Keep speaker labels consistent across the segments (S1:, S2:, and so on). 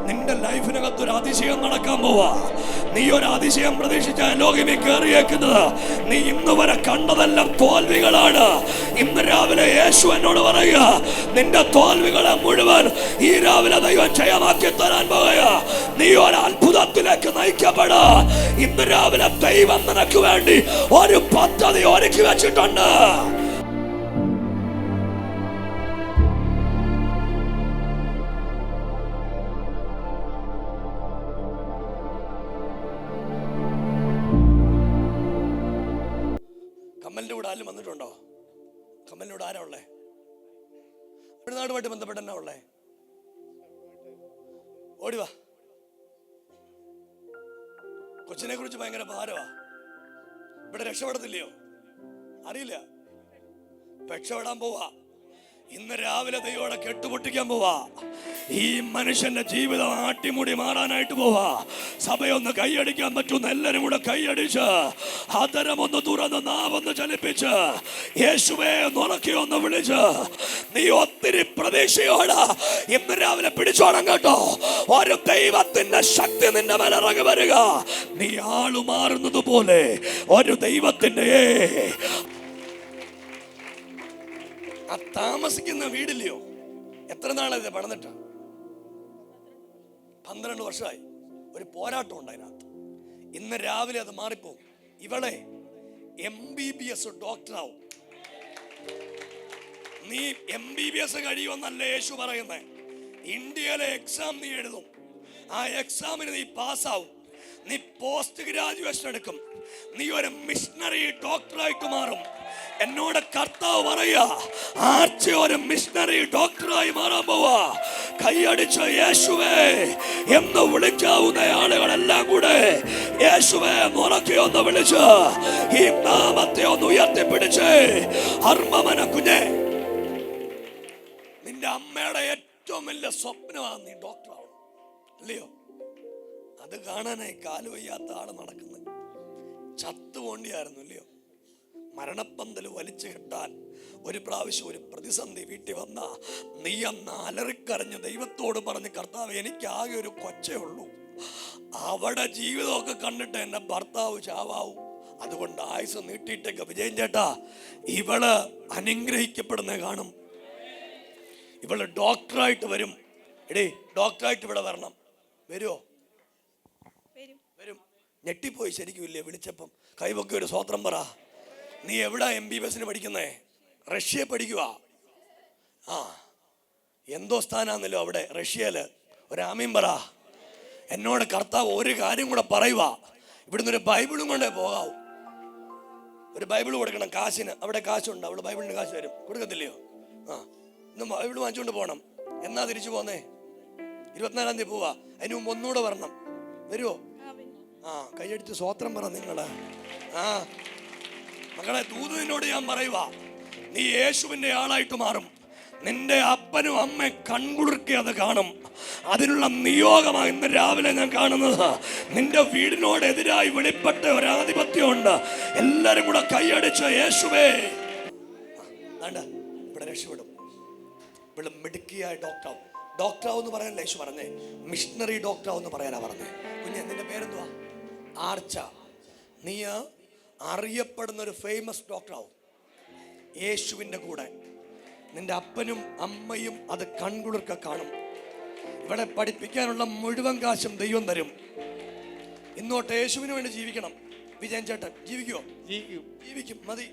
S1: നിന്റെ ലൈഫിനകത്ത് ഒരു അതിശയം നടക്കാൻ പോവാ. നീ ഒരു അതിശയം പ്രതീക്ഷിച്ച ലോകമേ കയറിയേക്കുന്നത്. നീ ഇന്ന് വരെ കണ്ടതെല്ലാം തോൽവികളാണ്. ഇന്ന് രാവിലെ യേശു എന്നോട് പറയുക, നിന്റെ തോൽവികളെ മുഴുവൻ ഈ രാവിലെ ദൈവം ജയമാക്കി തരാൻ പോകുക. നീ ഒരു അത്ഭുതത്തിലേക്ക് നയിക്കപ്പെടാ. ഇന്ന് രാവിലെ ദൈവം നിനക്ക് വേണ്ടി ഒരു പദ്ധതി ഒരുക്കി വെച്ചിട്ടുണ്ട്. കമ്മലിന്റെ കൂടെ ആരും വന്നിട്ടുണ്ടോ? കമ്മലിനോട് ആരാ ഉള്ളേ? തമിഴ്നാടുമായിട്ട് ബന്ധപ്പെട്ട എന്നാ ഉള്ളേ? ഓടിവാ. കൊച്ചിനെ കുറിച്ച് ഭയങ്കര ഭാരവാ. ഇവിടെ രക്ഷപ്പെടത്തില്ലയോ? അറിയില്ല. രക്ഷപ്പെടാൻ പോവാ. ഇന്ന് രാവിലെ ദൈവോടെ കെട്ടുപൊട്ടിക്കാൻ പോവാ. ഈ മനുഷ്യന്റെ ജീവിതം ആട്ടിമുടി മാറാനായിട്ട് പോവാ. സഭയൊന്ന് കൈയടിക്കാൻ പറ്റുന്ന എല്ലാരും കൂടെ കൈയടിച്ച് ആദരമൊന്ന് തുറന്ന് നാവൊന്ന് ചലിപ്പിച്ച് യേശുവേ നുറക്കിയൊന്ന് വിളിച്ച് നീ ഒത്തിരി പ്രതീക്ഷയോടെ ഇന്ന് രാവിലെ പിടിച്ചോണം കേട്ടോ. ഒരു ദൈവത്തിന്റെ ശക്തി നിന്റെ മേലെ ഇറങ്ങി വരിക. നീ ആളു മാറുന്നത് പോലെ ഒരു ദൈവത്തിന്റെ ആ താമസിക്കുന്ന വീടില്ലയോ? എത്ര നാളായത് പണിതിട്ട്? 12 വർഷമായി. ഒരു പോരാട്ടം ഉണ്ട് അതിനകത്ത്. ഇന്ന് രാവിലെ അത് മാറിപ്പോവും. ഇവളെ MBBS ഡോക്ടറാവും. നീ MBBS കഴിയുമെന്നല്ല യേശു പറയുന്നേ. ഇന്ത്യയിലെ എക്സാം നീ എഴുതും. ആ എക്സാമിന് നീ പാസ്സാവും. നീ പോസ്റ്റ് ഗ്രാജുവേഷൻ എടുക്കും. നീ ഒരു മിഷണറി ഡോക്ടറായിട്ട് മാറും. എന്നോട് കർത്താവ് പറയാ, ആർച്ച ഒരു മിഷണറി ഡോക്ടറായി മാറാൻ പോവാ. കൈയടിച്ച് യേശുവേ എന്ന് വിളിക്കാവുന്ന ആളുകളെല്ലാം കൂടെ യേശുവേ മുറക്കി ഒന്ന് വിളിച്ച് ഈ നാമത്തെ ഒന്ന് ഉയർത്തിപ്പിടിച്ച് അർമ്മമന കുഞ്ഞെ, നിന്റെ അമ്മയുടെ ഏറ്റവും വലിയ സ്വപ്നമാണ് നീ ഡോക്ടറാവും, അല്ലയോ? അത് കാണാനായി കാല് വയ്യാത്ത ആള് നടക്കുന്നത്. ചത്തുപോണ്ടിയായിരുന്നു, അല്ലയോ? മരണപ്പന്തൽ വലിച്ചു കെട്ടാൻ ഒരു പ്രാവശ്യം ഒരു പ്രതിസന്ധി വീട്ടിൽ വന്ന നീ അന്ന് അലറിക്കരഞ്ഞ് ദൈവത്തോട് പറഞ്ഞ്, കർത്താവ് എനിക്ക് ആകെ ഒരു കൊച്ചേ ഉള്ളൂ, അവിടെ ജീവിതമൊക്കെ കണ്ടിട്ട് എന്റെ ഭർത്താവ് ചാവാവും, അതുകൊണ്ട് ആയുസ് നീട്ടിയിട്ടേക്ക്. വിജയൻ ചേട്ടാ, ഇവള് അനുഗ്രഹിക്കപ്പെടുന്ന കാണും. ഇവള് ഡോക്ടറായിട്ട് വരും. എടേ, ഡോക്ടറായിട്ട് ഇവിടെ വരണം. വരുമോ? വരും. ഞെട്ടിപ്പോയി ശരിക്കും ഇല്ലേ വിളിച്ചപ്പം? കൈവൊക്കെ ഒരു സ്വത്രം പറ. നീ എവിടാ MBBS പഠിക്കുന്നേ? റഷ്യ പഠിക്കുക. ആ, എന്തോ സ്ഥാനാന്നല്ലോ അവിടെ റഷ്യയില്. ഒരാമീൻ പറ. എന്നോട് കർത്താവ് ഒരു കാര്യം കൂടെ പറയുക, ഇവിടുന്ന് ഒരു ബൈബിളും കൊണ്ടേ പോകാവൂ. ഒരു ബൈബിൾ കൊടുക്കണം കാശിന്. അവിടെ കാശുണ്ട്, അവിടെ ബൈബിളിന് കാശ് തരും. കൊടുക്കത്തില്ലയോ? ആ, ഇന്ന് ബൈബിൾ വാങ്ങിച്ചുകൊണ്ട് പോകണം. എന്നാ തിരിച്ചു പോന്നേ? 24-ാം തീയതി പോവാ. അതിന് മുമ്പ് ഒന്നുകൂടെ വരണം. വരുമോ? ആ, കൈയടിച്ച് സ്വോത്രം പറ നിങ്ങള്. ആ മകളെ, ദൂതനോട് ഞാൻ പറയുക, നീ യേശുവിന്റെ ആളായിട്ട് മാറും. നിന്റെ അപ്പനും അമ്മ കൺകുളിർക്കി അത് കാണും. അതിനുള്ള നിയോഗമാണ് ഇന്ന് രാവിലെ ഞാൻ കാണുന്നത്. നിന്റെ വീടിനോട് എതിരായി വെളിപ്പെട്ട ഒരാധിപത്യമുണ്ട്. എല്ലാരും കൂടെ കൈയടിച്ച് യേശുവേ. ഇവിടെ രക്ഷപ്പെടും. ഇവിടെ മിടുക്കിയായ ഡോക്ടറാവും. ഡോക്ടറാവെന്ന് പറയാനല്ല യേശു പറഞ്ഞേ, മിഷണറി ഡോക്ടറാവെന്ന് പറയാനാ പറഞ്ഞേ. കുഞ്ഞെ, നിന്റെ പേരെന്തുവാ? ആർച്ച. നീ അറിയപ്പെടുന്ന ഒരു ഫേമസ് ഡോക്ടറാവും യേശുവിൻ്റെ കൂടെ. നിന്റെ അപ്പനും അമ്മയും അത് കൺകുളിർക്ക കാണും. ഇവിടെ പഠിപ്പിക്കാനുള്ള മുഴുവൻ കാശും ദൈവം തരും. ഇന്നോട്ട് യേശുവിന് വേണ്ടി ജീവിക്കണം. വിജയൻ ചേട്ടൻ ജീവിക്കുമോ? ജീവിക്കും. മതി.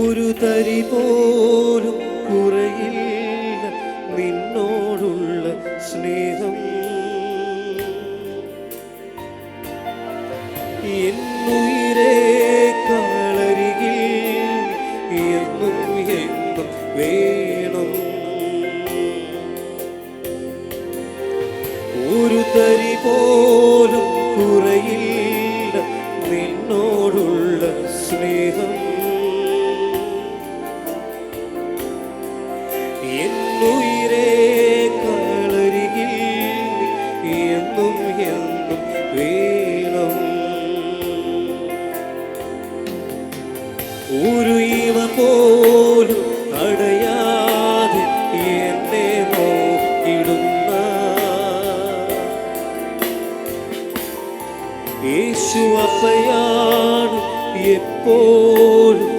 S2: ഒരു തരി പോലും കുറയില്ല നിന്നോടുള്ള സ്നേഹം. എന്നുയിരേ കളരികിൽ എന്നും എന്നും വേണം. ഒരു തരി പോലും കുറയില്ല നിന്നോടുള്ള സ്നേഹം. എന്നുയിരേ കളരികിൽ എന്നും എന്നും വേണം. ഒരു ഇവ പോലും അടയാതെ എന്നെ നോക്കും യേശു അപ്പയാണ് എപ്പോഴും